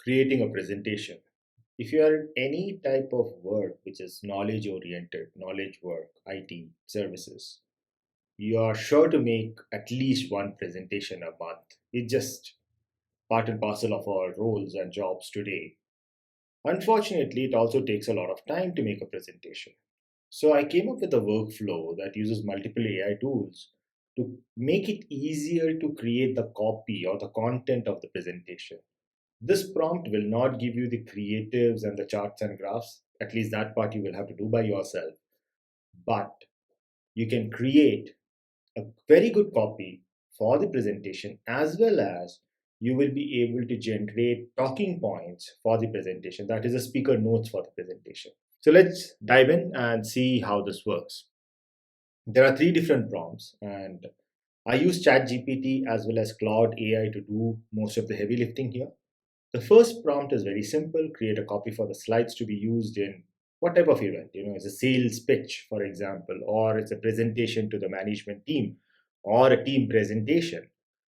creating a presentation. If you are in any type of work which is knowledge oriented, knowledge work, IT services, you are sure to make at least one presentation a month. It's just part and parcel of our roles and jobs today. Unfortunately, it also takes a lot of time to make a presentation. So I came up with a workflow that uses multiple AI tools to make it easier to create the copy or the content of the presentation. This prompt will not give you the creatives and the charts and graphs. At least that part you will have to do by yourself. But you can create a very good copy for the presentation, as well as you will be able to generate talking points for the presentation. That is a speaker notes for the presentation. So let's dive in and see how this works. There are three different prompts, and I use ChatGPT as well as Claude AI to do most of the heavy lifting here. The first prompt is very simple: create a copy for the slides to be used in what type of event? It's a sales pitch, for example, or it's a presentation to the management team, or a team presentation.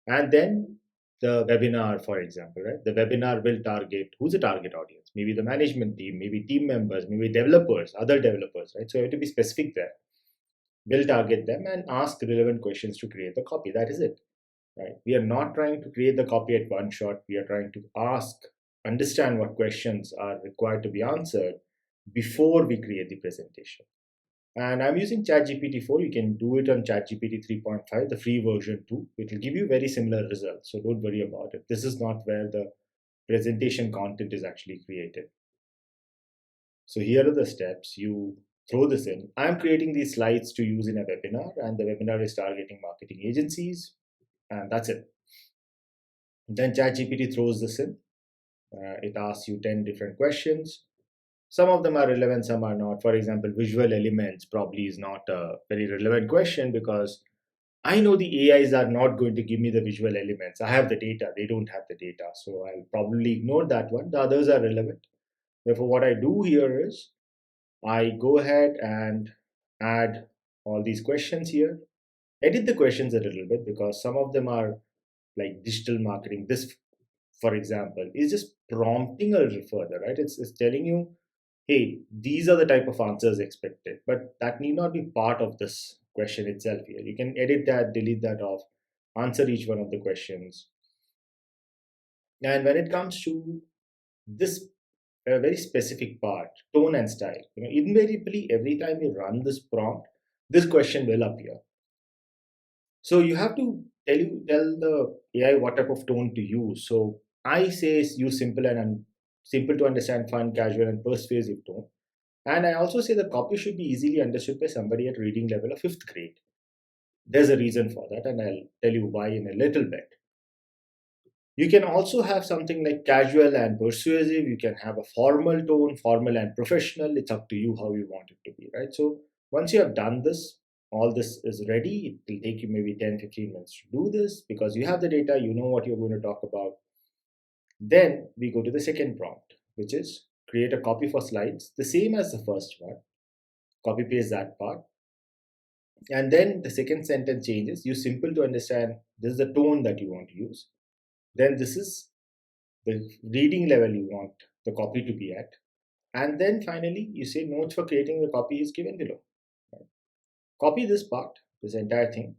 And then the webinar, for example, right? The webinar will target who's the target audience? Maybe the management team, maybe team members, maybe developers, other developers, right? So you have to be specific there. We'll target them and ask relevant questions to create the copy. That is it, right? We are not trying to create the copy at one shot. We are trying to understand what questions are required to be answered before we create the presentation. And I'm using ChatGPT 4. You can do it on ChatGPT 3.5, the free version too. It will give you very similar results. So don't worry about it. This is not where the presentation content is actually created. So here are the steps. You throw this in. I'm creating these slides to use in a webinar, and the webinar is targeting marketing agencies, and that's it. Then ChatGPT throws this in. It asks you 10 different questions. Some of them are relevant, some are not. For example, visual elements probably is not a very relevant question because I know the AIs are not going to give me the visual elements. I have the data, they don't have the data. So I'll probably ignore that one. The others are relevant. Therefore, what I do here is I go ahead and add all these questions here, edit the questions a little bit because some of them are like digital marketing. This, for example, is just prompting a little further, right? It's telling you, hey, these are the type of answers expected, but that need not be part of this question itself here. You can edit that, delete that off, answer each one of the questions. And when it comes to this very specific part, tone and style, invariably every time you run this prompt, this question will appear. So you have to tell the AI what type of tone to use. So I say use simple and simple to understand, fun, casual, and persuasive tone. And I also say the copy should be easily understood by somebody at reading level of fifth grade. There's a reason for that, and I'll tell you why in a little bit. You can also have something like casual and persuasive. You can have a formal tone, formal and professional. It's up to you how you want it to be, right? So once you have done this, all this is ready. It will take you maybe 10, 15 minutes to do this because you have the data, you know what you're going to talk about. Then we go to the second prompt, which is create a copy for slides, the same as the first one. Copy paste that part. And then the second sentence changes. Use simple to understand. This is the tone that you want to use. Then this is the reading level you want the copy to be at. And then finally, you say notes for creating the copy is given below. Right? Copy this part, this entire thing,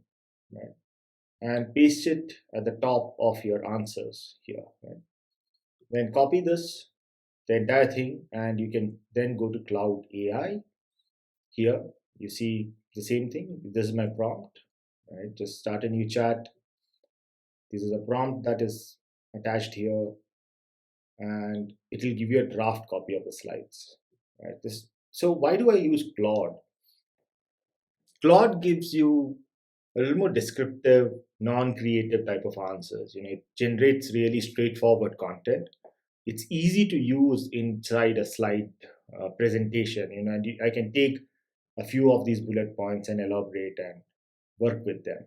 right? And paste it at the top of your answers here. Right? Then copy this, the entire thing, and you can then go to Cloud AI. Here, you see the same thing. This is my prompt. Right? Just start a new chat. This is a prompt that is attached here, and it will give you a draft copy of the slides. Right? So why do I use Claude? Claude gives you a little more descriptive, non-creative type of answers. It generates really straightforward content. It's easy to use inside a slide presentation. And I can take a few of these bullet points and elaborate and work with them.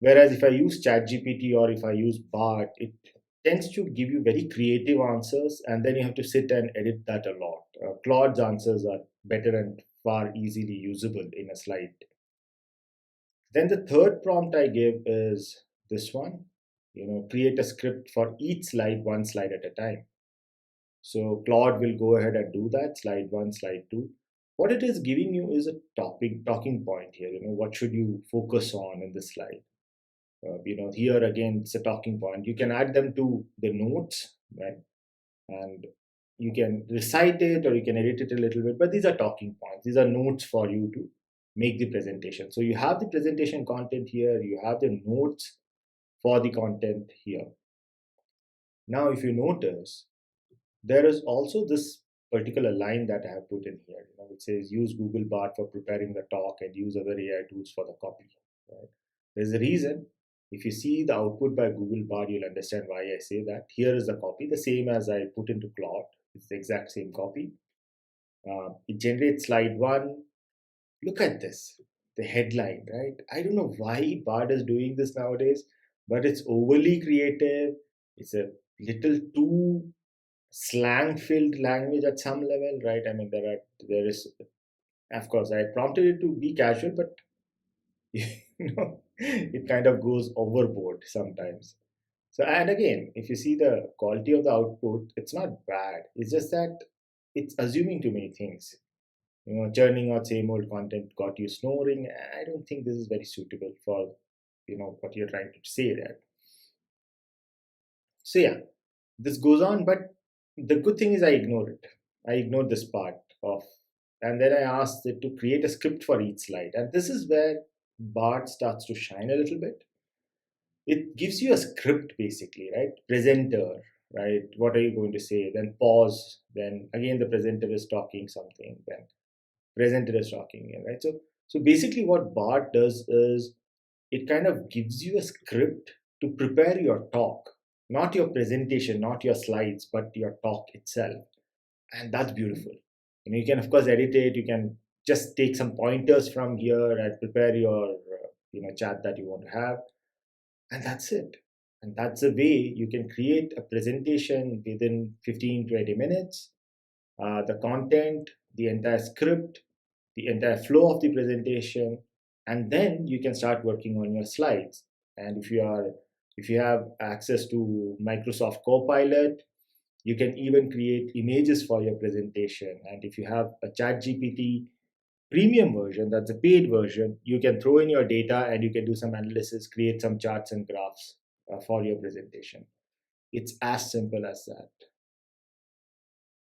Whereas if I use ChatGPT or if I use Bart, it tends to give you very creative answers, and then you have to sit and edit that a lot. Claude's answers are better and far easily usable in a slide. Then the third prompt I give is this one. Create a script for each slide, one slide at a time. So Claude will go ahead and do that. Slide one, slide two. What it is giving you is a talking point here. What should you focus on in this slide? Here again, it's a talking point. You can add them to the notes, right? And you can recite it or you can edit it a little bit, but these are talking points. These are notes for you to make the presentation. So you have the presentation content here, you have the notes for the content here. Now, if you notice, there is also this particular line that I have put in here, which says use Google Bard for preparing the talk and use other AI tools for the copy. Right? There's a reason. If you see the output by Google Bard, you'll understand why I say that. Here is the copy, the same as I put into Claude. It's the exact same copy. It generates slide one. Look at this, the headline, right? I don't know why Bard is doing this nowadays, but it's overly creative. It's a little too slang filled language at some level, right? I mean, there is, of course, I prompted it to be casual, but it kind of goes overboard sometimes. So, and again, if you see the quality of the output, it's not bad. It's just that it's assuming too many things. Churning out same old content got you snoring. I don't think this is very suitable for what you're trying to say there. So yeah, this goes on, but the good thing is I ignore it. I ignored this part of, and then I asked it to create a script for each slide. And this is where Bart starts to shine a little bit. It gives you a script basically, right? Presenter, right? What are you going to say? Then pause. Then again, the presenter is talking something. Then presenter is talking, right? So basically, what Bart does is it kind of gives you a script to prepare your talk, not your presentation, not your slides, but your talk itself. And that's beautiful. You can of course edit it. You can just take some pointers from here and prepare your chat that you want to have, and that's it. And that's the way you can create a presentation within 15-20 minutes. The content, the entire script, the entire flow of the presentation, and then you can start working on your slides. And if you have access to Microsoft Copilot, you can even create images for your presentation. And if you have a ChatGPT premium version, that's a paid version, you can throw in your data and you can do some analysis, create some charts and graphs for your presentation. It's as simple as that.